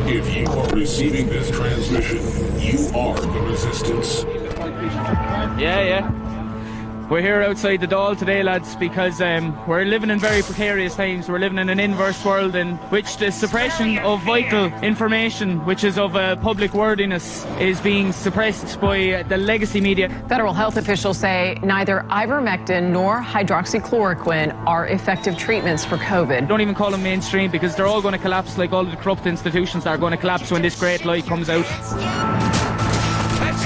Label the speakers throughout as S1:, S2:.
S1: If you are receiving this transmission, you are the Resistance.
S2: Yeah. We're here outside the Dáil today, lads, because we're living in very precarious times. We're living in an inverse world in which the suppression of vital information, which is of public worthiness, is being suppressed by the legacy media.
S3: Federal health officials say neither ivermectin nor hydroxychloroquine are effective treatments for COVID.
S2: Don't even call them mainstream, because they're all going to collapse, like all the corrupt institutions are going to collapse when this great lie comes out.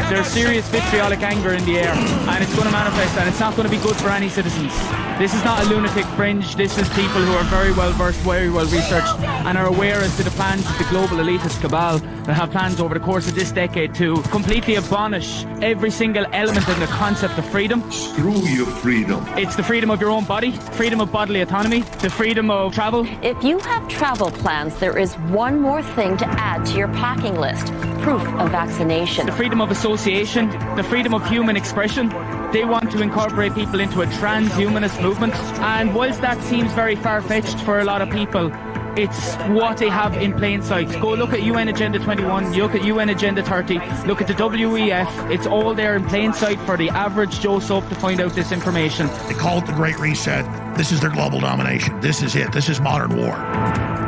S2: There's serious vitriolic anger in the air, and it's going to manifest, and it's not going to be good for any citizens. This is not a lunatic fringe. This is people who are very well versed, very well researched, and are aware as to the plans of the global elitist cabal that have plans over the course of this decade to completely abolish every single element in the concept of freedom.
S1: Through your freedom.
S2: It's the freedom of your own body, freedom of bodily autonomy, the freedom of travel.
S4: If you have travel plans, there is one more thing to add to your packing list: proof of vaccination.
S2: The freedom of association, the freedom of human expression. They want to incorporate people into a transhumanist movement. And whilst that seems very far-fetched for a lot of people, it's what they have in plain sight. Go look at UN Agenda 21, look at UN Agenda 30, look at the WEF. It's all there in plain sight for the average Joe Soap to find out this information.
S5: They call it the Great Reset. This is their global domination. This is it. This is modern war.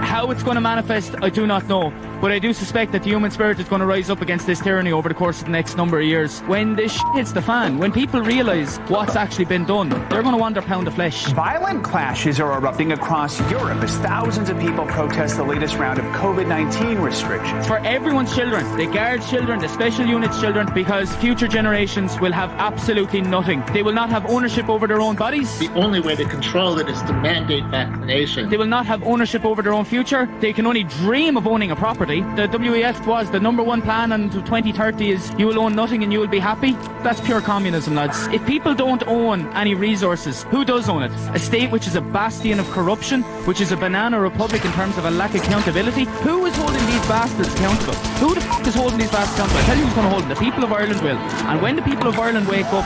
S2: How it's going to manifest, I do not know. But I do suspect that the human spirit is going to rise up against this tyranny over the course of the next number of years. When this hits the fan, when people realise what's actually been done, they're going to want their pound of flesh.
S6: Violent clashes are erupting across Europe as thousands of people protest the latest round of COVID-19 restrictions.
S2: For everyone's children, the Guards' children, the Special Units' children, because future generations will have absolutely nothing. They will not have ownership over their own bodies.
S7: The only way to control it is to mandate vaccination.
S2: They will not have ownership over their own future. They can only dream of owning a property. The WEF was the number one plan until 2030 is you will own nothing and you will be happy. That's pure communism, lads. If people don't own any resources, who does own it? A state which is a bastion of corruption, which is a banana republic in terms of a lack of accountability. Who is holding these bastards accountable? Who the fuck is holding these bastards accountable? I tell you who's going to hold them. The people of Ireland will. And when the people of Ireland wake up,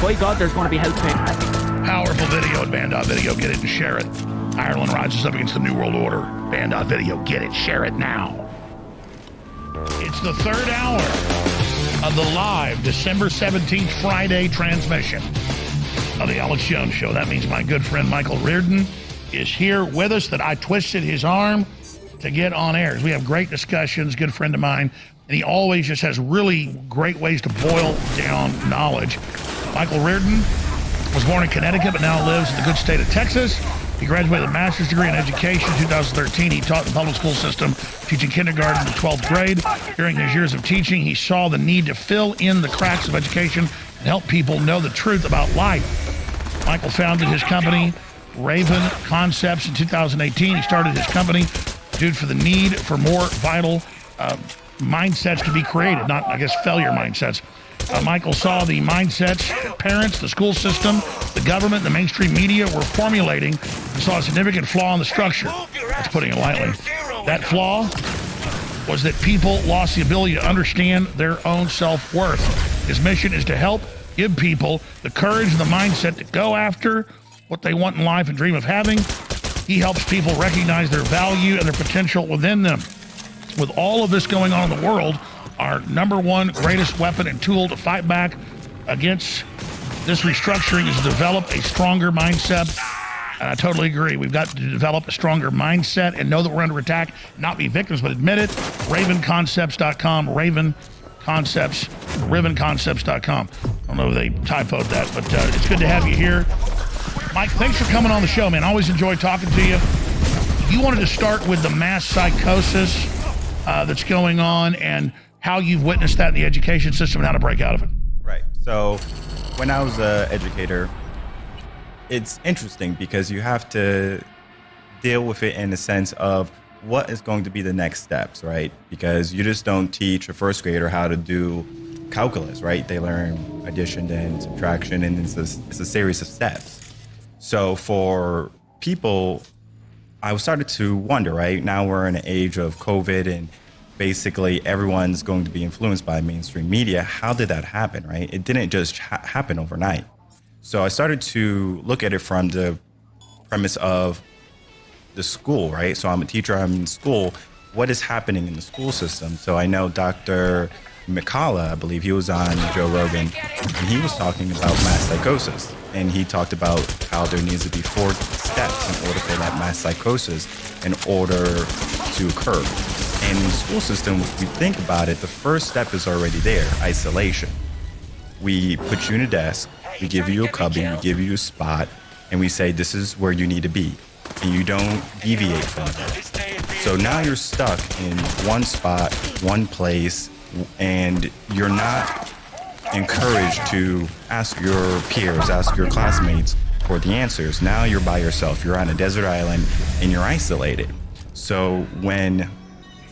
S2: by God, there's going to be hell to pay.
S5: Powerful video at Band.video. Get it and share it. Ireland rises up against the New World Order. Band.video. Get it. Share it now. It's the third hour of the live December 17th Friday transmission of the Alex Jones Show. That means my good friend Michael Reardon is here with us, that I twisted his arm to get on air. We have great discussions, good friend of mine, and he always just has really great ways to boil down knowledge. Michael Reardon was born in Connecticut, but now lives in the good state of Texas. He graduated with a master's degree in education in 2013. He taught in the public school system, teaching kindergarten to 12th grade. During his years of teaching, he saw the need to fill in the cracks of education and help people know the truth about life. Michael founded his company, Raven Concepts, in 2018. He started his company due to the need for more vital mindsets to be created, not, I guess, failure mindsets. Michael saw the mindsets that parents, the school system, the government, the mainstream media were formulating, and saw a significant flaw in the structure. That's putting it lightly. That flaw was that people lost the ability to understand their own self-worth. His mission is to help give people the courage and the mindset to go after what they want in life and dream of having. He helps people recognize their value and their potential within them. With all of this going on in the world, our number one greatest weapon and tool to fight back against this restructuring is to develop a stronger mindset. And I totally agree. We've got to develop a stronger mindset and know that we're under attack, not be victims, but admit it. RavenConcepts.com, RavenConcepts.com. I don't know if they typoed that, but it's good to have you here. Mike, thanks for coming on the show, man. I always enjoy talking to you. You wanted to start with the mass psychosis that's going on and how you've witnessed that in the education system and how to break out of it.
S8: Right. So when I was an educator, it's interesting because you have to deal with it in the sense of what is going to be the next steps, right? Because you just don't teach a first grader how to do calculus, right? They learn addition and subtraction, and it's a series of steps. So for people, I started to wonder, right? Now we're in an age of COVID and basically everyone's going to be influenced by mainstream media. How did that happen, right? It didn't just happen overnight. So I started to look at it from the premise of the school, right? So I'm a teacher, I'm in school, what is happening in the school system. So I know Dr. McCullough, I believe he was on Joe Rogan, and he was talking about mass psychosis. And he talked about how there needs to be 4 steps in order for that mass psychosis in order to occur. And in the school system, if we think about it, the first step is already there, isolation. We put you in a desk, we give you a cubby, we give you a spot, and we say, this is where you need to be. And you don't deviate from it. So now you're stuck in one spot, one place, and you're not encouraged to ask your peers, ask your classmates for the answers. Now you're by yourself. You're on a desert island and you're isolated. So when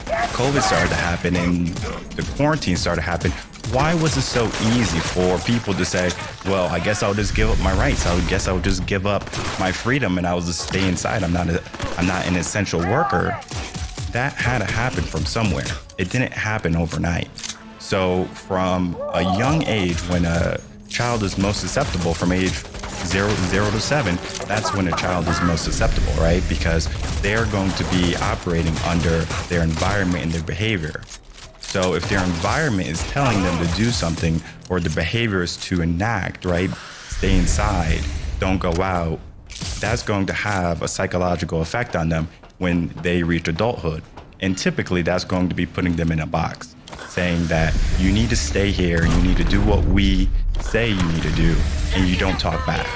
S8: COVID started to happen and the quarantine started to happen, why was it so easy for people to say, well, I guess I'll just give up my rights. I guess I'll just give up my freedom and I'll just stay inside. I'm not an essential worker. That had to happen from somewhere. It didn't happen overnight. So from a young age, when a child is most susceptible, from age 0 to 7, that's when a child is most susceptible, right? Because they're going to be operating under their environment and their behavior. So if their environment is telling them to do something, or the behavior is to enact, right? Stay inside, don't go out, that's going to have a psychological effect on them when they reach adulthood. And typically that's going to be putting them in a box, saying that you need to stay here, you need to do what we say you need to do, and you don't talk back.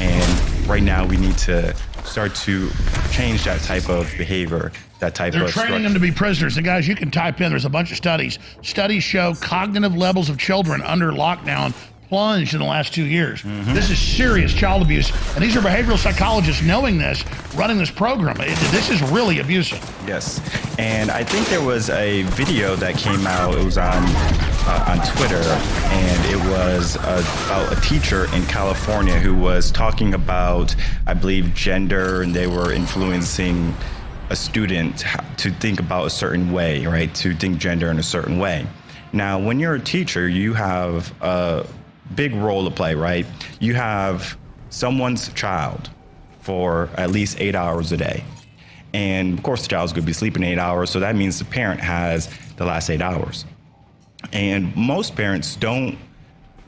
S8: And right now we need to start to change that type of behavior, that type of
S5: They're training them to be prisoners. And guys, you can type in, there's a bunch of studies. Studies show cognitive levels of children under lockdown plunged in the last 2 years. This is serious child abuse. And these are behavioral psychologists knowing this, running this program. This is really abusive.
S8: Yes. And I think there was a video that came out, it was on Twitter, and it was about a teacher in California who was talking about, I believe, gender, and they were influencing a student to think about a certain way, right? To think gender in a certain way. Now, when you're a teacher, you have a big role to play, right? You have someone's child for at least 8 hours a day. And of course, the child's going to be sleeping 8 hours, so that means the parent has the last 8 hours. And most parents don't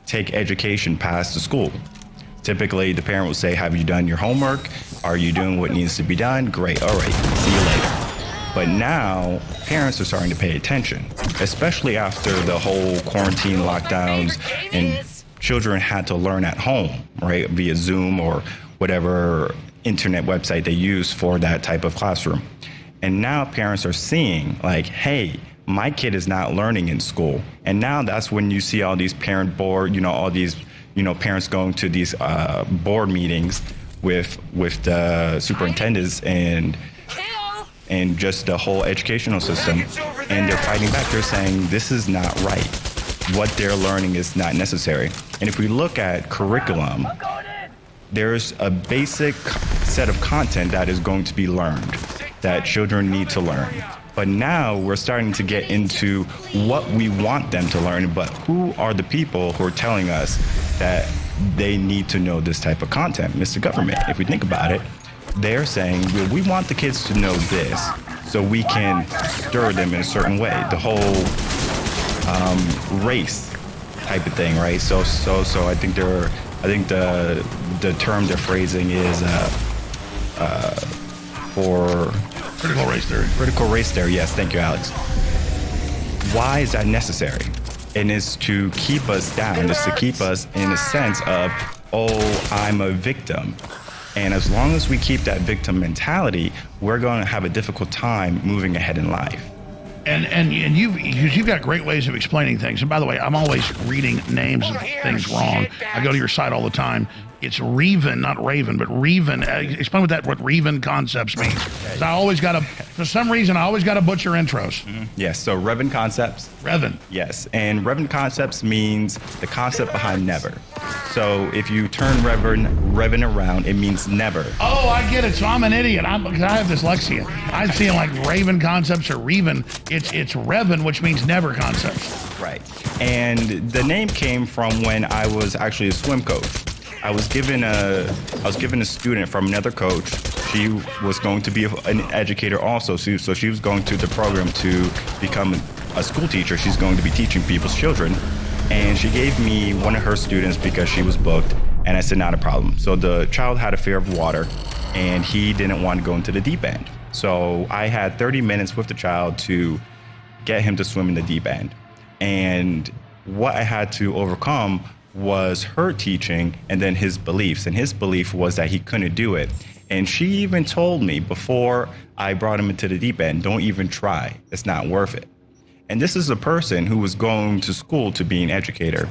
S8: take education past the school. Typically, the parent will say, have you done your homework? Are you doing what needs to be done? Great, all right, see you later. But now, parents are starting to pay attention, especially after the whole quarantine lockdowns and children had to learn at home, right, via Zoom or whatever internet website they use for that type of classroom. And now parents are seeing, like, hey, my kid is not learning in school. And now that's when you see all these parent board, all these, parents going to these board meetings with the superintendents and just the whole educational system. And they're fighting back. They're saying this is not right. What they're learning is not necessary. And if we look at curriculum, there's a basic set of content that is going to be learned, that children need to learn. But now we're starting to get into what we want them to learn, but who are the people who are telling us that they need to know this type of content? Mr. Government, if we think about it, they're saying, well, we want the kids to know this so we can stir them in a certain way. The whole race type of thing, right? So I think the term they're phrasing is for
S5: critical race theory.
S8: Critical race theory, yes, thank you, Alex. Why is that necessary? And it's to keep us down. It's to keep us in a sense of, oh, I'm a victim. And as long as we keep that victim mentality, we're going to have a difficult time moving ahead in life.
S5: And you've got great ways of explaining things. And by the way, I'm always reading names of things wrong. I go to your site all the time. It's Reven, not Raven, but Reven. Explain what Reven concepts means. For some reason, I always got to butcher intros.
S8: Yes, so Reven concepts.
S5: Reven.
S8: Yes, and Reven concepts means the concept behind never. So if you turn Reven around, it means never.
S5: Oh, I get it. So I'm an idiot. Because I have dyslexia. I'm seeing like Raven concepts or Reven. It's Reven, which means never concepts.
S8: Right. And the name came from when I was actually a swim coach. I was given a student from another coach. she was going to be an educator also. So she was going to the program to become a school teacher. She's going to be teaching people's children. And she gave me one of her students because she was booked. And I said, not a problem. So the child had a fear of water, and he didn't want to go into the deep end. So I had 30 minutes with the child to get him to swim in the deep end. And what I had to overcome was her teaching and then his beliefs. And his belief was that he couldn't do it. And she even told me before I brought him into the deep end, don't even try. It's not worth it. And this is a person who was going to school to be an educator.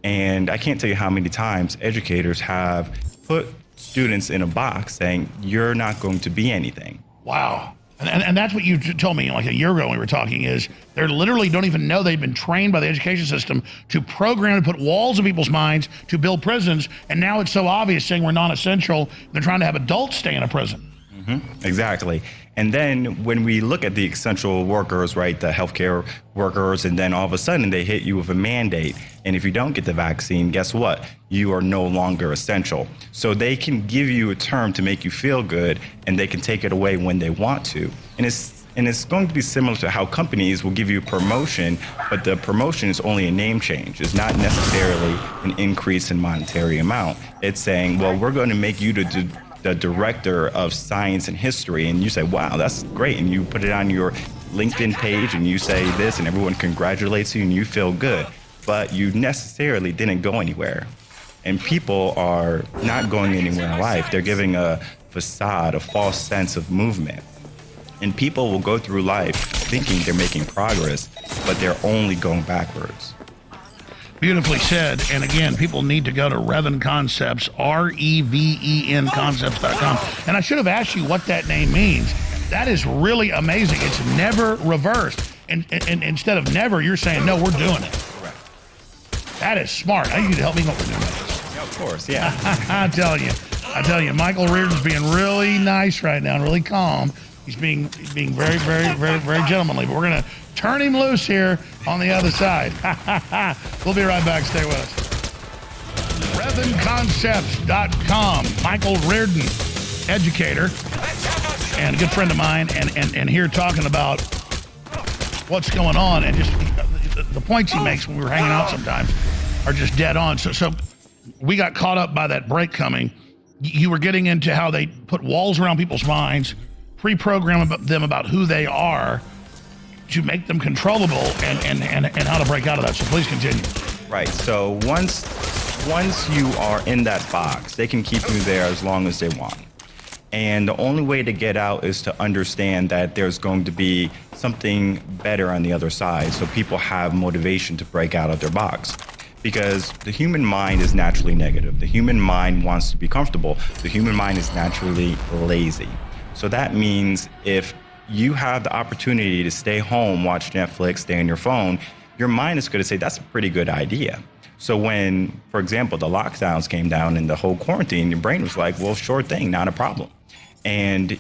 S8: And I can't tell you how many times educators have put students in a box saying, you're not going to be anything.
S5: Wow. And that's what you told me like a year ago when we were talking is they literally don't even know they've been trained by the education system to program and put walls in people's minds to build prisons. And now it's so obvious saying we're non-essential. They're trying to have adults stay in a prison.
S8: Exactly. And then when we look at the essential workers, right, the healthcare workers, and then all of a sudden they hit you with a mandate. And if you don't get the vaccine, guess what? You are no longer essential. So they can give you a term to make you feel good, and they can take it away when they want to. And it's going to be similar to how companies will give you a promotion, but the promotion is only a name change. It's not necessarily an increase in monetary amount. It's saying, well, we're going to make you the director of science and history, and you say, wow, that's great, and you put it on your LinkedIn page and you say this and everyone congratulates you and you feel good, but you necessarily didn't go anywhere. And people are not going anywhere in life. They're giving a facade, a false sense of movement. And people will go through life thinking they're making progress, but they're only going backwards.
S5: Beautifully said. And again, people need to go to Reven Concepts, REVEN Concepts.com. And I should have asked you what that name means. That is really amazing. It's never reversed. And instead of never, you're saying, no, we're doing it.
S8: Correct.
S5: That is smart. I need you to help me what we're doing.
S8: Yeah, of course, yeah.
S5: I tell you, Michael Reardon's being really nice right now and really calm. He's being very, very, very, very gentlemanly. But we're going to turn him loose here on the other side. We'll be right back. Stay with us. RevenConcepts.com. Michael Reardon, educator and a good friend of mine, and here talking about what's going on, and just the points he makes when we were hanging out sometimes are just dead on. So we got caught up by that break coming. You were getting into how they put walls around people's minds, pre-program them about who they are to make them controllable, and how to break out of that. So please continue.
S8: Right. So once you are in that box, they can keep you there as long as they want. And the only way to get out is to understand that there's going to be something better on the other side. So people have motivation to break out of their box. Because the human mind is naturally negative. The human mind wants to be comfortable. The human mind is naturally lazy. So that means if you have the opportunity to stay home, watch Netflix, stay on your phone, your mind is going to say, that's a pretty good idea. So when, for example, the lockdowns came down and the whole quarantine, your brain was like, well, sure thing, not a problem. And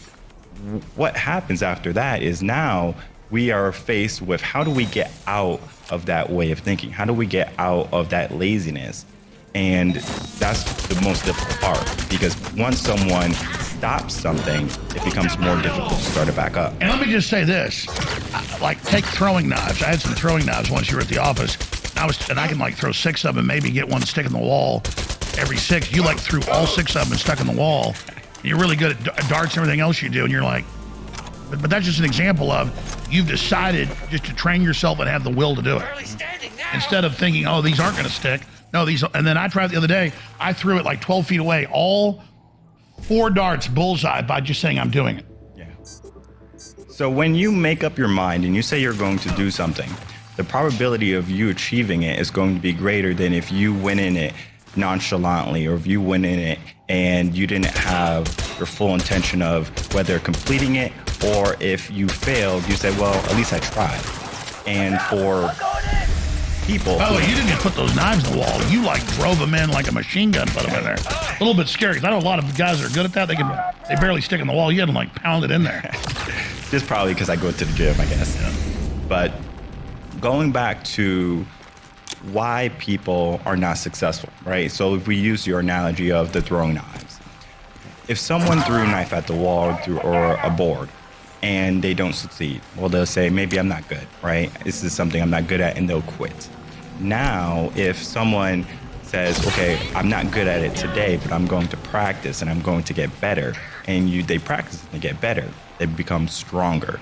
S8: what happens after that is now we are faced with how do we get out of that way of thinking? How do we get out of that laziness? And that's the most difficult part, because once someone stops something, it becomes more difficult to start it back up.
S5: And let me just say this, like take throwing knives. I had some throwing knives once you were at the office. And I can like throw 6 of them, maybe get one stick in the wall every 6. You like threw all 6 of them and stuck in the wall. You're really good at darts and everything else you do. And you're like, but that's just an example of you've decided just to train yourself and have the will to do it. Instead of thinking, oh, these aren't going to stick. No, these, and then I tried the other day, I threw it like 12 feet away, all 4 darts bullseye by just saying I'm doing it.
S8: Yeah. So when you make up your mind and you say you're going to do something, the probability of you achieving it is going to be greater than if you went in it nonchalantly, or if you went in it and you didn't have your full intention of whether completing it, or if you failed, you say, well, at least I tried. And for people...
S5: By the way, you didn't just put those knives in the wall. You like drove them in like a machine gun, put them in there. A little bit scary, because I know a lot of guys that are good at that. They barely stick in the wall. You had to like pound it in there.
S8: Just probably because I go to the gym, I guess. Yeah. But going back to why people are not successful, right? So if we use your analogy of the throwing knives, if someone threw a knife at the wall or a board and they don't succeed, well, they'll say, maybe I'm not good, right? This is something I'm not good at, and they'll quit. Now, if someone says, okay, I'm not good at it today, but I'm going to practice and I'm going to get better, and they practice and they get better, they become stronger.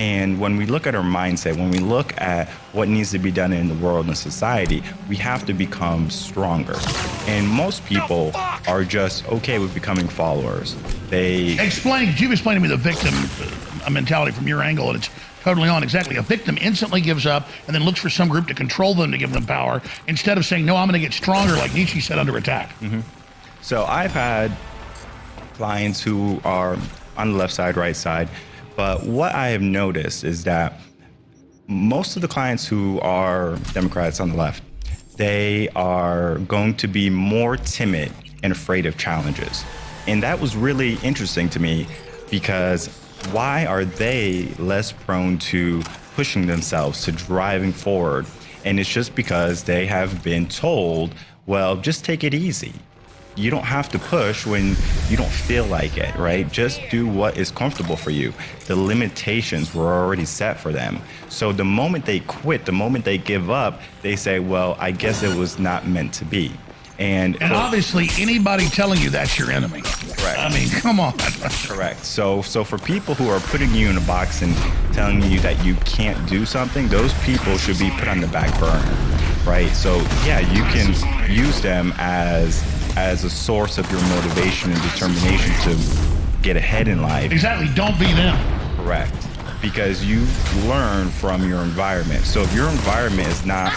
S8: And when we look at our mindset, when we look at what needs to be done in the world and society, we have to become stronger. And most people are just okay with becoming followers. You've explained to me the victim mentality from your angle, and it's totally on. Exactly. A victim instantly gives up and then looks for some group to control them to give them power, instead of saying, no, I'm going to get stronger, like Nietzsche said, under attack. Mm-hmm. So I've had clients who are on the left side, right side. But what I have noticed is that most of the clients who are Democrats on the left, they are going to be more timid and afraid of challenges. And that was really interesting to me, because why are they less prone to pushing themselves, to driving forward? And it's just because they have been told, well, just take it easy. You don't have to push when you don't feel like it, right? Just do what is comfortable for you. The limitations were already set for them. So the moment they quit, the moment they give up, they say, well, I guess it was not meant to be. And
S5: obviously, anybody telling you that's your enemy.
S8: Correct.
S5: I mean, come on.
S8: Correct. So for people who are putting you in a box and telling you that you can't do something, those people should be put on the back burner, right? So yeah, you can use them as a source of your motivation and determination to get ahead in life.
S5: Exactly. Don't be them.
S8: Correct. Because you learn from your environment. So if your environment is not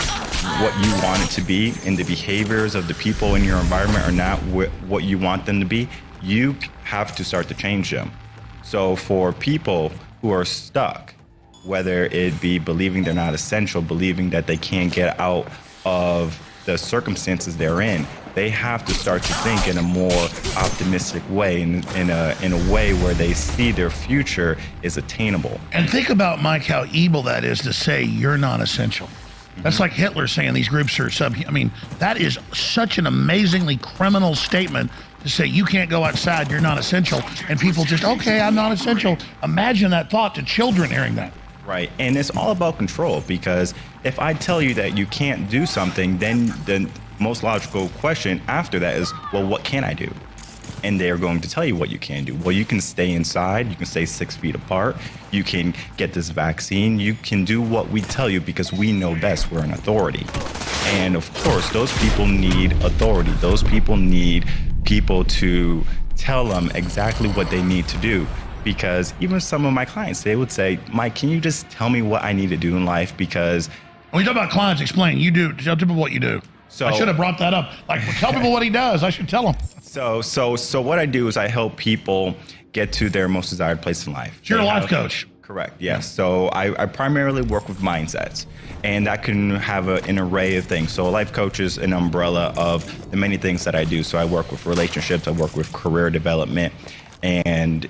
S8: what you want it to be, and the behaviors of the people in your environment are not what you want them to be, you have to start to change them. So for people who are stuck, whether it be believing they're not essential, believing that they can't get out of the circumstances they're in, they have to start to think in a more optimistic way, in a way where they see their future is attainable.
S5: And think about, Mike, how evil that is to say you're non-essential. That's like Hitler saying these groups are I mean, that is such an amazingly criminal statement to say you can't go outside, you're not essential, and people just, okay, I'm not essential. Imagine that thought to children hearing that.
S8: Right, and it's all about control, because if I tell you that you can't do something, then the most logical question after that is, well, what can I do? And they're going to tell you what you can do. Well, you can stay inside, you can stay 6 feet apart, you can get this vaccine, you can do what we tell you because we know best, we're an authority. And of course, those people need authority. Those people need people to tell them exactly what they need to do. Because even some of my clients, they would say, Mike, can you just tell me what I need to do in life? Because
S5: when you talk about clients, explain. You do. Tell people what you do. So I should have brought that up. Like, tell people what he does. I should tell them.
S8: So what I do is I help people get to their most desired place in life.
S5: You're a life coach.
S8: Correct. Yes. So I primarily work with mindsets, and that can have an array of things. So a life coach is an umbrella of the many things that I do. So I work with relationships, I work with career development, and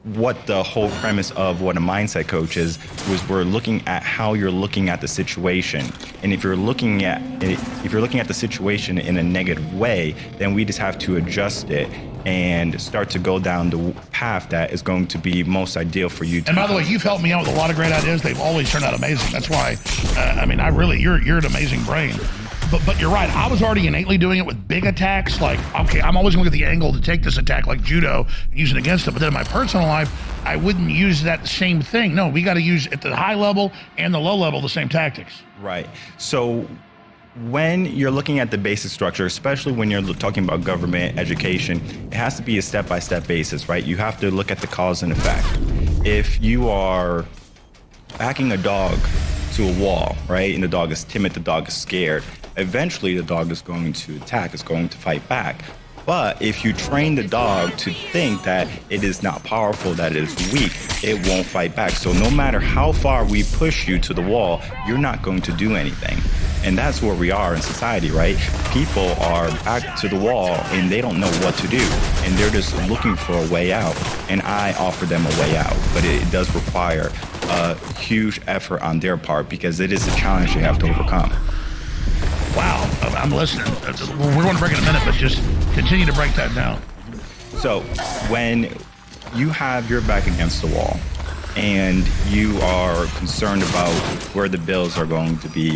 S8: what the whole premise of what a mindset coach is was we're looking at how you're looking at the situation. And if you're looking at the situation in a negative way, then we just have to adjust it and start to go down the path that is going to be most ideal for you.
S5: And by the way, you've helped me out with a lot of great ideas. They've always turned out amazing. That's why, I mean, you're an amazing brain. But you're right. I was already innately doing it with big attacks. Like, okay, I'm always going to get the angle to take this attack like judo and use it against it. But then in my personal life, I wouldn't use that same thing. No, we got to use at the high level and the low level the same tactics.
S8: Right. So when you're looking at the basic structure, especially when you're talking about government education, it has to be a step-by-step basis, right? You have to look at the cause and effect. If you are backing a dog to a wall, right, and the dog is timid, the dog is scared, eventually the dog is going to attack, is going to fight back. But if you train the dog to think that it is not powerful, that it is weak, it won't fight back. So no matter how far we push you to the wall, you're not going to do anything. And that's where we are in society, right? People are back to the wall and they don't know what to do. And they're just looking for a way out. And I offer them a way out. But it does require a huge effort on their part because it is a challenge they have to overcome.
S5: Wow, I'm listening. We're going to break in a minute, but just continue to break that down.
S8: So when you have your back against the wall and you are concerned about where the bills are going to be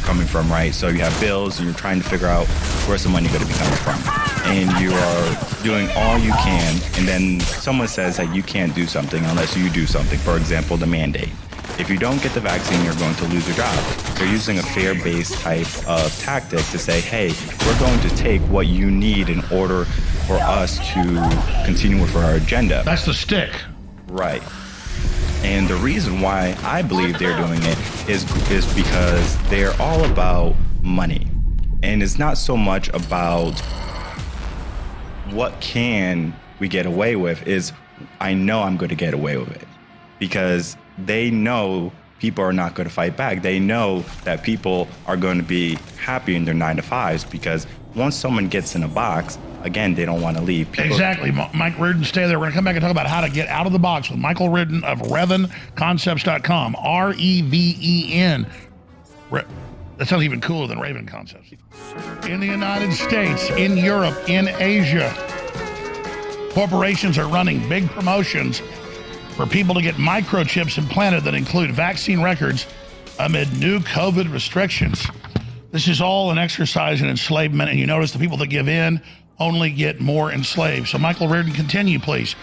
S8: coming from, right? So you have bills and you're trying to figure out where's the money going to be coming from. And you are doing all you can, and then someone says that you can't do something unless you do something. For example, the mandate. If you don't get the vaccine, you're going to lose your job. They're using a fear-based type of tactic to say, hey, we're going to take what you need in order for us to continue with our agenda.
S5: That's the stick.
S8: Right. And the reason why I believe they're doing it is because they're all about money. And it's not so much about what can we get away with, is I know I'm going to get away with it. Because they know people are not going to fight back. They know that people are going to be happy in their 9-to-5s, because once someone gets in a box, again, they don't want to leave.
S5: Exactly. Mike Reardon, stay there. We're going to come back and talk about how to get out of the box with Michael Reardon of RevenConcepts.com. R-E-V-E-N. That sounds even cooler than Raven Concepts. In the United States, in Europe, in Asia, corporations are running big promotions for people to get microchips implanted that include vaccine records amid new COVID restrictions. This is all an exercise in enslavement, and you notice the people that give in only get more enslaved. So Michael Reardon, continue, please.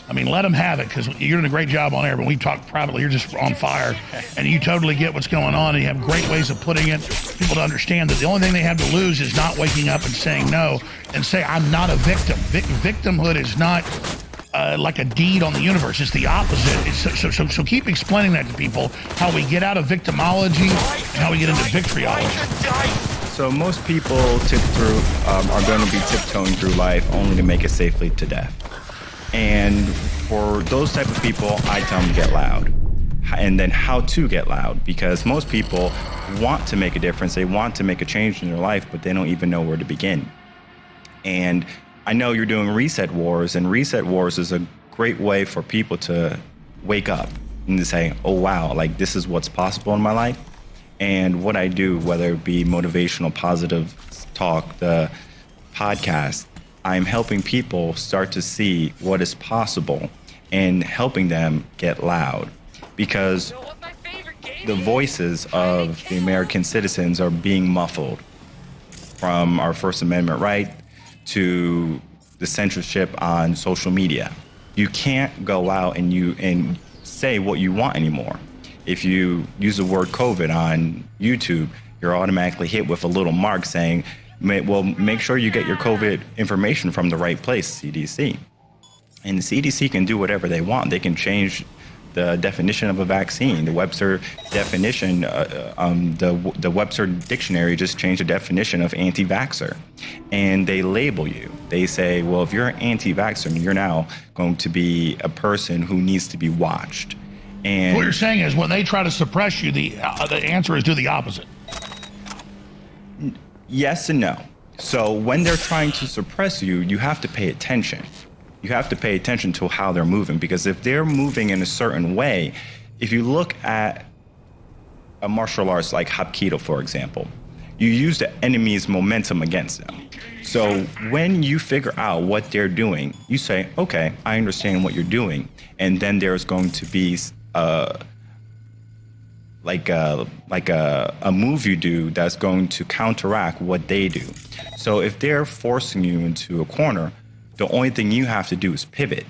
S5: I mean, let them have it, because you're doing a great job on air, but we've talked privately. You're just on fire, and you totally get what's going on, and you have great ways of putting it. People to understand that the only thing they have to lose is not waking up and saying no, and say, I'm not a victim. Victimhood is not like a deed on the universe. It's the opposite. So keep explaining that to people, how we get out of victimology and how we get into victoryology.
S8: So most people are going to be tiptoeing through life only to make it safely to death. And for those type of people, I tell them to get loud. And then how to get loud, because most people want to make a difference. They want to make a change in their life, but they don't even know where to begin. And I know you're doing Reset Wars, and Reset Wars is a great way for people to wake up and to say, oh, wow, like this is what's possible in my life. And what I do, whether it be motivational, positive talk, the podcast, I'm helping people start to see what is possible and helping them get loud, because the voices of the American citizens are being muffled, from our First Amendment right to the censorship on social media. You can't go out and say what you want anymore. If you use the word COVID on YouTube, you're automatically hit with a little mark saying, well, make sure you get your COVID information from the right place, CDC. And the CDC can do whatever they want. They can change the definition of a vaccine. The Webster definition, the Webster dictionary just changed the definition of anti-vaxxer. And they label you. They say, well, if you're an anti-vaxxer, you're now going to be a person who needs to be watched. And
S5: what you're saying is when they try to suppress you, the answer is do the opposite.
S8: Yes and no. So when they're trying to suppress you, you have to pay attention. You have to pay attention to how they're moving, because if they're moving in a certain way, if you look at a martial arts like Hapkido, for example, you use the enemy's momentum against them. So when you figure out what they're doing, you say, okay, I understand what you're doing. And then there's going to be a move you do that's going to counteract what they do. So if they're forcing you into a corner, the only thing you have to do is pivot.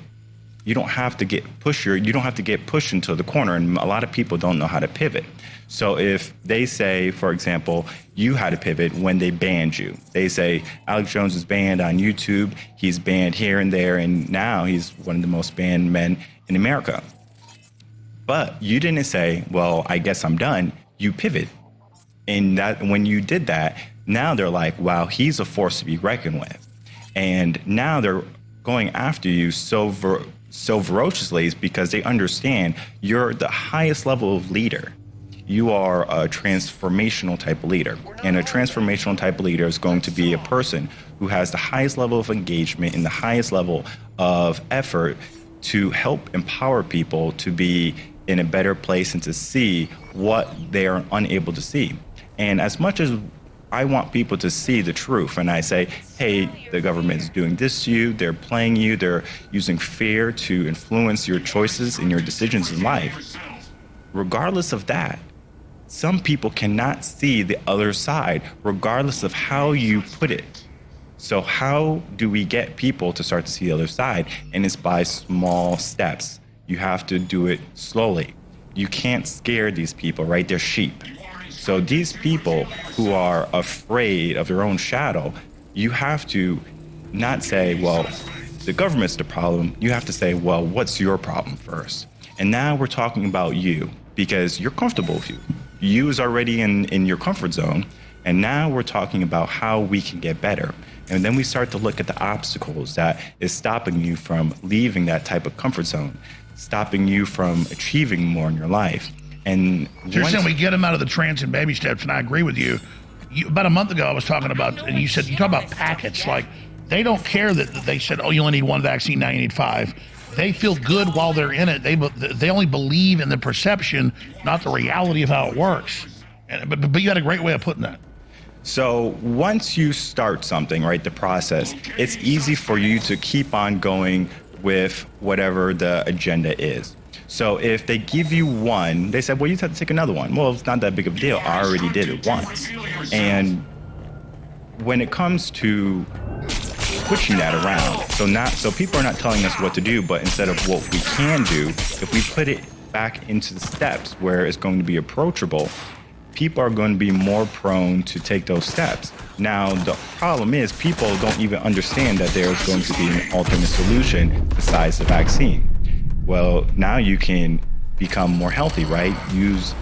S8: You don't have to get pushed into the corner, and a lot of people don't know how to pivot. So if they say, for example, you had to pivot when they banned you. They say Alex Jones is banned on YouTube, he's banned here and there, and now he's one of the most banned men in America. But you didn't say, well, I guess I'm done. You pivot. And that when you did that, now they're like, wow, he's a force to be reckoned with. And now they're going after you so ferociously is because they understand you're the highest level of leader. You are a transformational type of leader. And a transformational type of leader is going to be a person who has the highest level of engagement and the highest level of effort to help empower people to be in a better place and to see what they are unable to see. And as much as I want people to see the truth. And I say, hey, the government is doing this to you. They're playing you. They're using fear to influence your choices and your decisions in life. Regardless of that, some people cannot see the other side, regardless of how you put it. So how do we get people to start to see the other side? And it's by small steps. You have to do it slowly. You can't scare these people, right? They're sheep. So these people who are afraid of their own shadow, you have to not say, well, the government's the problem. You have to say, well, what's your problem first? And now we're talking about you because you're comfortable with you. You is already in your comfort zone. And now we're talking about how we can get better. And then we start to look at the obstacles that is stopping you from leaving that type of comfort zone, stopping you from achieving more in your life. And
S5: so you're saying we get them out of the trance in baby steps, and I agree with you. About a month ago, I was talking about, and you talk about packets, like they don't care that they said, oh, you only need one vaccine, now you need 5. They feel good while they're in it. They only believe in the perception, not the reality of how it works. But you had a great way of putting that.
S8: So once you start something, right, the process, it's easy for you to keep on going with whatever the agenda is. So if they give you one, they said, well, you have to take another one. Well, it's not that big of a deal. I already did it once. And when it comes to switching that around, so people are not telling us what to do, but instead of what we can do, if we put it back into the steps where it's going to be approachable, people are going to be more prone to take those steps. Now, the problem is people don't even understand that there's going to be an alternate solution besides the vaccine. Well, now you can become more healthy, right? Use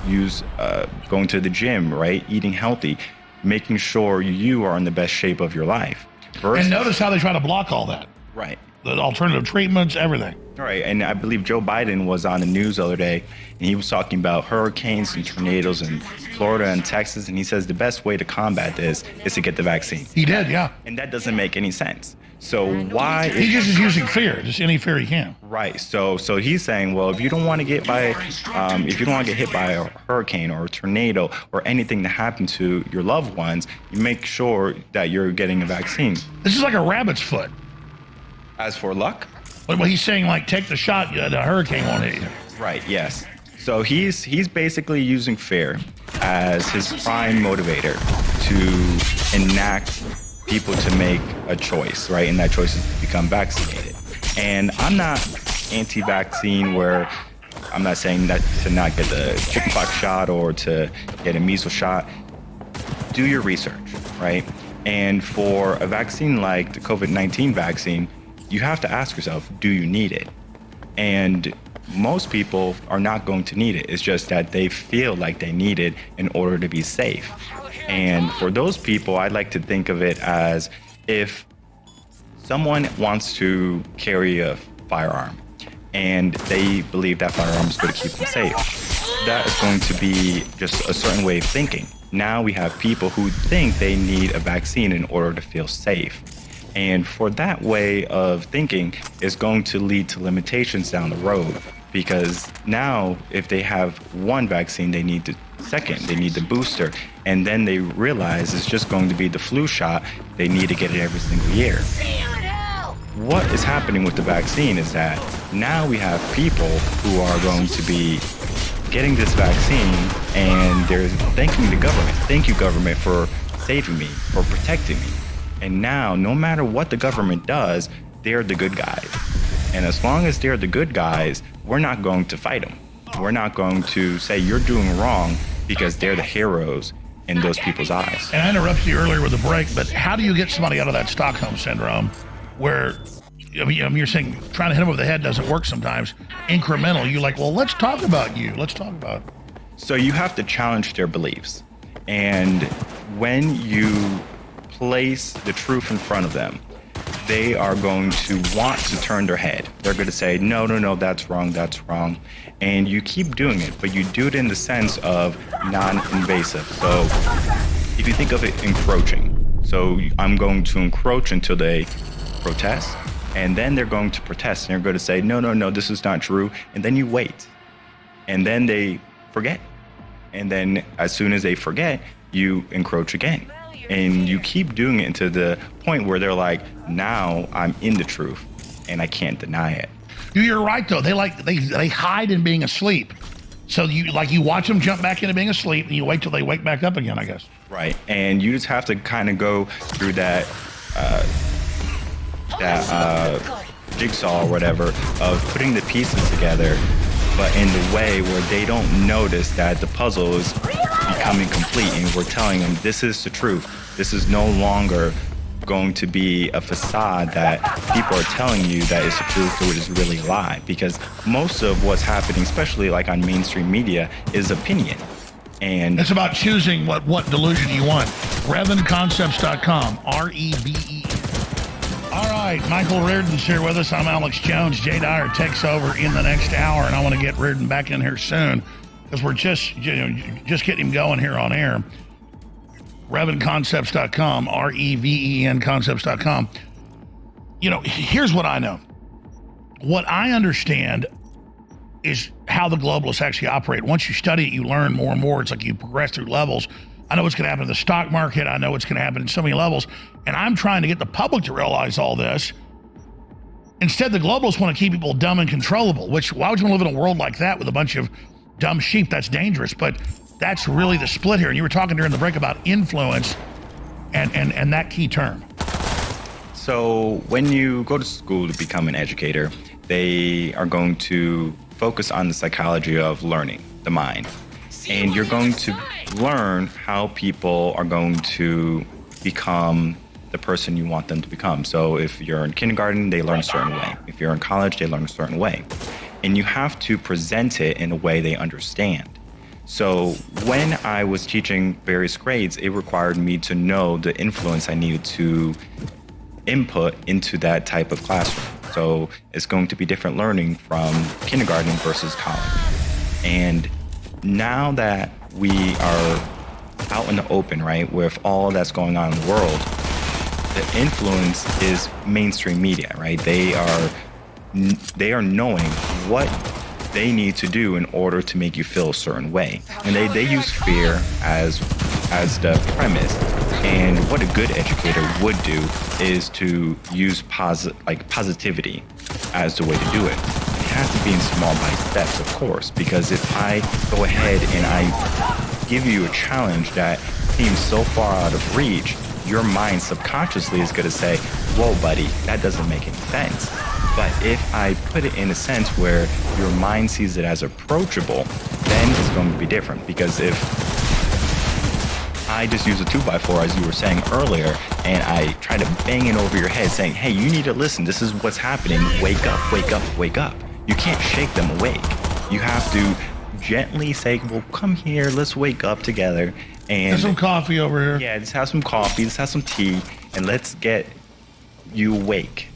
S8: going to the gym, right? Eating healthy, making sure you are in the best shape of your life.
S5: And notice how they try to block all that.
S8: Right.
S5: The alternative treatments, everything.
S8: All right, and I believe Joe Biden was on the news the other day, and he was talking about hurricanes and tornadoes in Florida and Texas, and he says the best way to combat this is to get the vaccine.
S5: He did, yeah.
S8: And that doesn't make any sense. So why?
S5: He just is using fear, just any fear he can.
S8: Right. So he's saying, well, if you don't want to get hit by a hurricane or a tornado or anything to happen to your loved ones, you make sure that you're getting a vaccine.
S5: This is like a rabbit's foot.
S8: As for luck?
S5: Well, he's saying, like, take the shot, the hurricane won't hit you.
S8: Right, yes. So he's basically using fear as his prime motivator to enact people to make a choice, right? And that choice is to become vaccinated. And I'm not anti-vaccine where I'm not saying that to not get the chickenpox shot or to get a measles shot. Do your research, right? And for a vaccine like the COVID-19 vaccine, you have to ask yourself, do you need it? And most people are not going to need it. It's just that they feel like they need it in order to be safe. And for those people, I'd like to think of it as if someone wants to carry a firearm and they believe that firearm is going to keep them safe. That is going to be just a certain way of thinking. Now we have people who think they need a vaccine in order to feel safe. And for that way of thinking is going to lead to limitations down the road, because now if they have one vaccine, they need the second, they need the booster, and then they realize it's just going to be the flu shot. They need to get it every single year. What is happening with the vaccine is that now we have people who are going to be getting this vaccine and they're thanking the government. Thank you, government, for saving me, for protecting me. And now, no matter what the government does, they're the good guys. And as long as they're the good guys, we're not going to fight them. We're not going to say you're doing wrong because they're the heroes in those people's eyes.
S5: And I interrupted you earlier with a break, but how do you get somebody out of that Stockholm syndrome where, I mean, you're saying trying to hit them over the head doesn't work sometimes, incremental. You're like, well, let's talk about you. Let's talk about it.
S8: So you have to challenge their beliefs. And when you place the truth in front of them, they are going to want to turn their head. They're going to say, no, that's wrong. And you keep doing it, but you do it in the sense of non-invasive. So if you think of it encroaching, so I'm going to encroach until they protest, and then they're going to protest, and they're going to say, no, this is not true. And then you wait, and then they forget. And then as soon as they forget, you encroach again. And you keep doing it to the point where they're like, now I'm in the truth and I can't deny it.
S5: You're right though. They hide in being asleep. So you watch them jump back into being asleep and you wait till they wake back up again, I guess.
S8: Right. And you just have to kind of go through that jigsaw or whatever of putting the pieces together, but in the way where they don't notice that the puzzle is becoming complete, and we're telling them this is the truth. This is no longer going to be a facade that people are telling you that is the truth, but it is really a lie. Because most of what's happening, especially like on mainstream media, is opinion. And
S5: it's about choosing what delusion you want. RevenConcepts.com, R-E-V-E. All right, Michael Reardon's here with us. I'm Alex Jones. Jay Dyer takes over in the next hour, and I want to get Reardon back in here soon because we're just getting him going here on air. RevenConcepts.com, R-E-V-E-N Concepts.com. Here's what I know. What I understand is how the globalists actually operate. Once you study it, you learn more and more. It's like you progress through levels. I know what's going to happen in the stock market. I know what's going to happen in so many levels. And I'm trying to get the public to realize all this. Instead, the globalists want to keep people dumb and controllable, which why would you want to live in a world like that with a bunch of dumb sheep? That's dangerous. But that's really the split here. And you were talking during the break about influence and that key term.
S8: So when you go to school to become an educator, they are going to focus on the psychology of learning, the mind. And you're going to learn how people are going to become the person you want them to become. So if you're in kindergarten, they learn a certain way. If you're in college, they learn a certain way. And you have to present it in a way they understand. So when I was teaching various grades, it required me to know the influence I needed to input into that type of classroom. So it's going to be different learning from kindergarten versus college. And now that we are out in the open, right, with all that's going on in the world, the influence is mainstream media, right? They are knowing what they need to do in order to make you feel a certain way. And they use fear as the premise. And what a good educator would do is to use positivity as the way to do it. It has to be in small bite steps, of course, because if I go ahead and I give you a challenge that seems so far out of reach, your mind subconsciously is going to say, whoa, buddy, that doesn't make any sense. But if I put it in a sense where your mind sees it as approachable, then it's going to be different. Because if I just use a 2x4, as you were saying earlier, and I try to bang it over your head saying, hey, you need to listen. This is what's happening. Wake up, wake up, wake up. You can't shake them awake. You have to gently say, well, come here, let's wake up together. And
S5: have some coffee over here.
S8: Yeah, let's have some coffee, let's have some tea, and let's get you awake.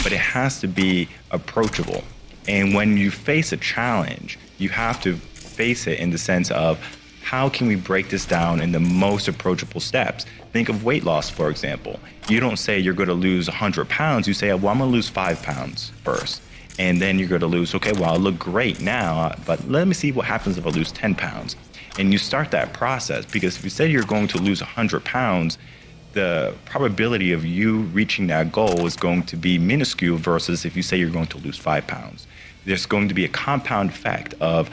S8: But it has to be approachable. And when you face a challenge, you have to face it in the sense of, how can we break this down in the most approachable steps? Think of weight loss, for example. You don't say you're going to lose 100 pounds. You say, well, I'm going to lose 5 pounds first. And then you're going to lose, okay, well, I look great now, but let me see what happens if I lose 10 pounds. And you start that process, because if you say you're going to lose 100 pounds, the probability of you reaching that goal is going to be minuscule versus if you say you're going to lose 5 pounds. There's going to be a compound effect of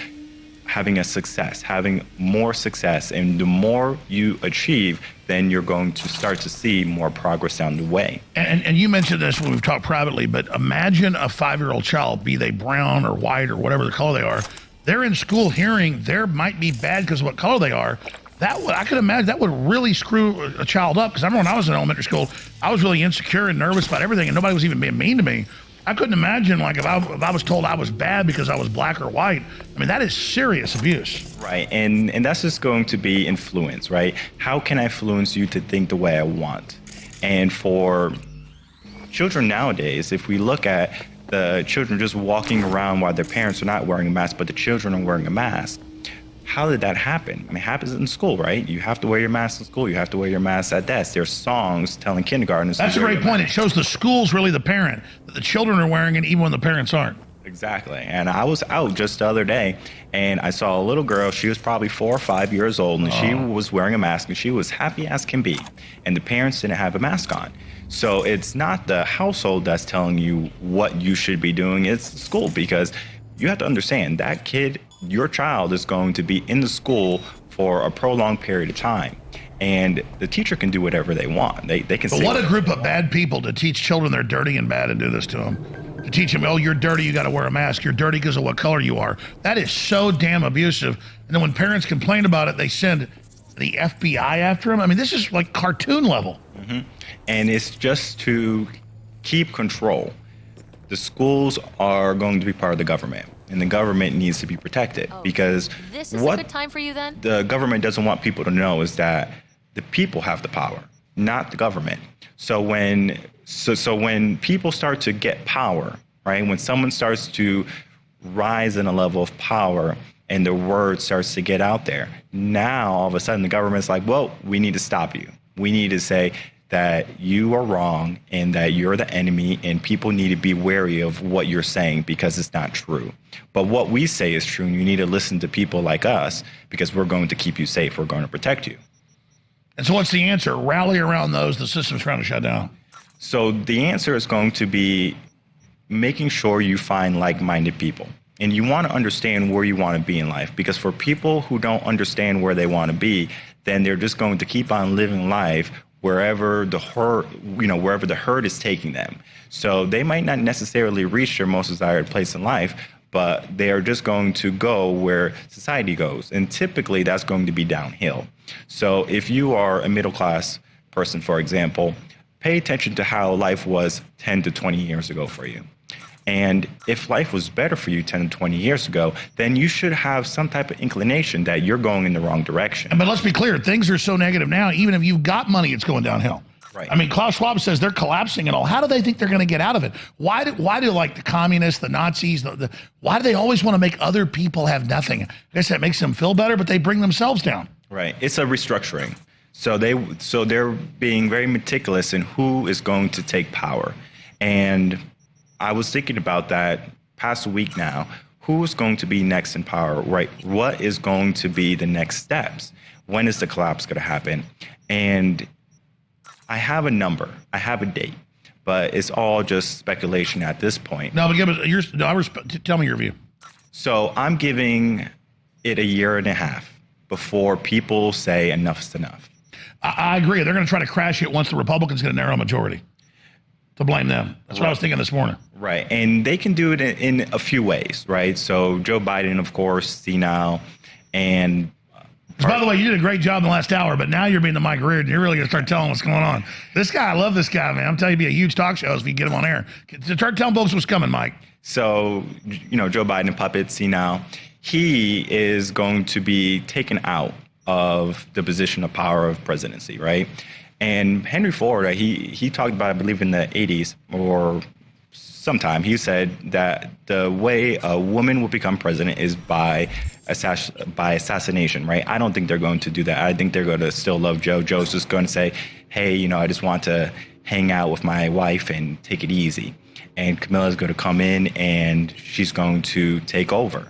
S8: having a success, having more success, and the more you achieve, then you're going to start to see more progress down the way.
S5: And you mentioned this when we've talked privately, but imagine a 5-year-old child, be they brown or white or whatever the color they are, they're in school hearing there might be bad because of what color they are. I could imagine that would really screw a child up, because I remember when I was in elementary school, I was really insecure and nervous about everything, and nobody was even being mean to me. I couldn't imagine, like, if I was told I was bad because I was black or white. I mean, that is serious abuse.
S8: Right, and that's just going to be influence, right? How can I influence you to think the way I want? And for children nowadays, if we look at the children just walking around while their parents are not wearing a mask, but the children are wearing a mask, how did that happen? I mean, it happens in school, right? You have to wear your mask in school. You have to wear your mask at desk. There's songs telling kindergartners.
S5: That's a great point. It shows the school's really the parent, that the children are wearing it even when the parents aren't.
S8: Exactly. And I was out just the other day and I saw a little girl. She was probably 4 or 5 years old and she was wearing a mask and she was happy as can be. And the parents didn't have a mask on. So it's not the household that's telling you what you should be doing. It's the school, because you have to understand that kid, your child, is going to be in the school for a prolonged period of time. And the teacher can do whatever they want. They can say.
S5: But what a group of bad people to teach children they're dirty and bad and do this to them. To teach them, oh, you're dirty, you got to wear a mask. You're dirty because of what color you are. That is so damn abusive. And then when parents complain about it, they send the FBI after them. I mean, this is like cartoon level.
S8: And it's just to keep control. The schools are going to be part of the government, and the government needs to be protected, because
S9: This is a
S8: what
S9: good time for you then?
S8: the government doesn't want people to know is that the people have the power, not the government. So when people start to get power, right? When someone starts to rise in a level of power and the word starts to get out there, now all of a sudden the government's like, well, we need to stop you. We need to say that you are wrong and that you're the enemy, and people need to be wary of what you're saying because it's not true. But what we say is true, and you need to listen to people like us because we're going to keep you safe. We're going to protect you.
S5: And so what's the answer? Rally around those the system's trying to shut down.
S8: So the answer is going to be making sure you find like-minded people. And you want to understand where you want to be in life, because for people who don't understand where they want to be, then they're just going to keep on living life wherever the herd is taking them. So they might not necessarily reach their most desired place in life, but they are just going to go where society goes. And typically that's going to be downhill. So if you are a middle-class person, for example, pay attention to how life was 10 to 20 years ago for you. And if life was better for you 10 to 20 years ago, then you should have some type of inclination that you're going in the wrong direction.
S5: But let's be clear, things are so negative now, even if you've got money, it's going downhill.
S8: Right.
S5: I mean, Klaus Schwab says they're collapsing and all. How do they think they're going to get out of it? Why do like the communists, the Nazis, why do they always want to make other people have nothing? I guess that makes them feel better, but they bring themselves down.
S8: Right. It's a restructuring. So they're being very meticulous in who is going to take power. And I was thinking about that past week now. Who's going to be next in power, right? What is going to be the next steps? When is the collapse going to happen? And I have a number, I have a date, but it's all just speculation at this point.
S5: No, but give us yours. No, tell me your view.
S8: So I'm giving it a year and a half before people say enough's enough.
S5: I agree. They're going to try to crash it once the Republicans get a narrow majority. To blame them. That's what I was thinking this morning.
S8: Right. And they can do it in a few ways, right? So Joe Biden, of course, senile, and
S5: by the way, you did a great job in the last hour, but now you're being the Mike Reardon. You're really going to start telling what's going on. This guy, I love this guy, man. I'm telling you, it'd be a huge talk show if you get him on air. Start telling folks what's coming, Mike.
S8: So, Joe Biden, puppet, senile, he is going to be taken out of the position of power of presidency, right? And Henry Ford, he talked about, I believe in the 80s or sometime, he said that the way a woman will become president is by assassination, right? I don't think they're going to do that. I think they're going to still love Joe. Joe's just going to say, hey, I just want to hang out with my wife and take it easy. And Camilla's going to come in and she's going to take over.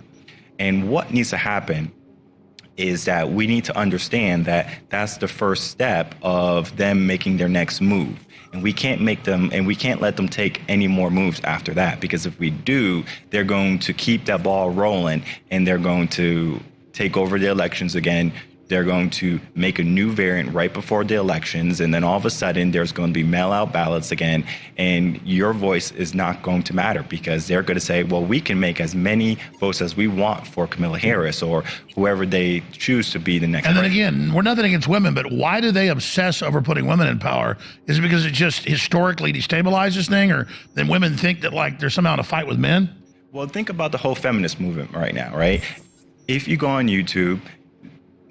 S8: And what needs to happen is that we need to understand that that's the first step of them making their next move. And we can't let them take any more moves after that, because if we do, they're going to keep that ball rolling and they're going to take over the elections again. They're going to make a new variant right before the elections, and then all of a sudden there's going to be mail-out ballots again, and your voice is not going to matter because they're going to say, well, we can make as many votes as we want for Kamala Harris or whoever they choose to be the next
S5: president.
S8: president.
S5: And then again, we're nothing against women, but why do they obsess over putting women in power? Is it because it just historically destabilizes this thing, or then women think that like there's somehow to fight with men?
S8: Well, think about the whole feminist movement right now, right? If you go on YouTube,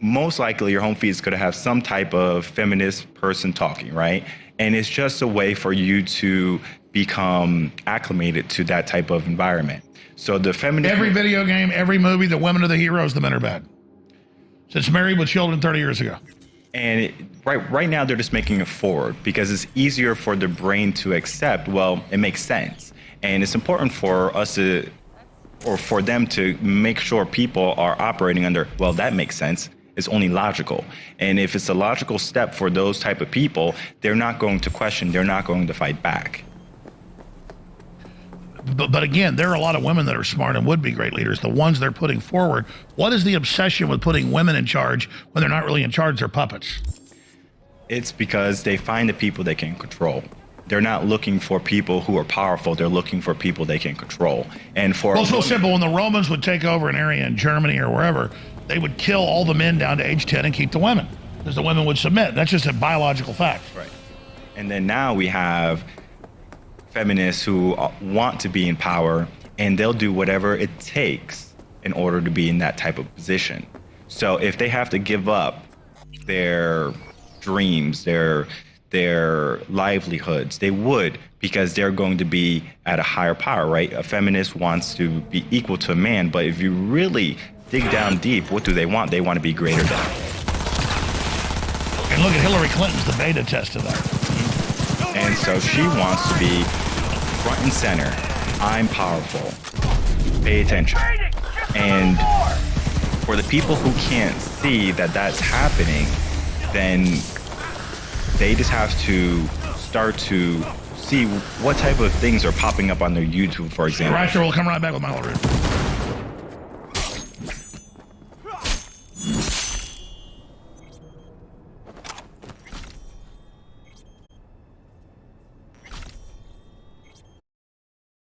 S8: most likely your home feed is going to have some type of feminist person talking, right? And it's just a way for you to become acclimated to that type of environment. So the feminist...
S5: Every video game, every movie, the women are the heroes, the men are bad. Since Married with Children 30 years ago.
S8: And right now they're just making it forward because it's easier for the brain to accept, well, it makes sense. And it's important for us to or for them to make sure people are operating under, well, that makes sense. It's only logical. And if it's a logical step for those type of people, they're not going to question, they're not going to fight back.
S5: But again, there are a lot of women that are smart and would be great leaders. The ones they're putting forward, what is the obsession with putting women in charge when they're not really in charge, they're puppets?
S8: It's because they find the people they can control. They're not looking for people who are powerful. They're looking for people they can control. And for
S5: well, it's so simple. When the Romans would take over an area in Germany or wherever, they would kill all the men down to age 10 and keep the women because the women would submit. That's just a biological fact.
S8: Right. And then now we have feminists who want to be in power, and they'll do whatever it takes in order to be in that type of position. So if they have to give up their dreams, their livelihoods, they would, because they're going to be at a higher power, right? A feminist wants to be equal to a man, but if you really dig down deep, what do they want? They want to be greater than.
S5: And look at Hillary Clinton's the beta test of that.
S8: And so she wants to be front and center. I'm powerful. Pay attention. And for the people who can't see that that's happening, then they just have to start to see what type of things are popping up on their YouTube, for example.
S5: Right, sure, we'll come right back with my order.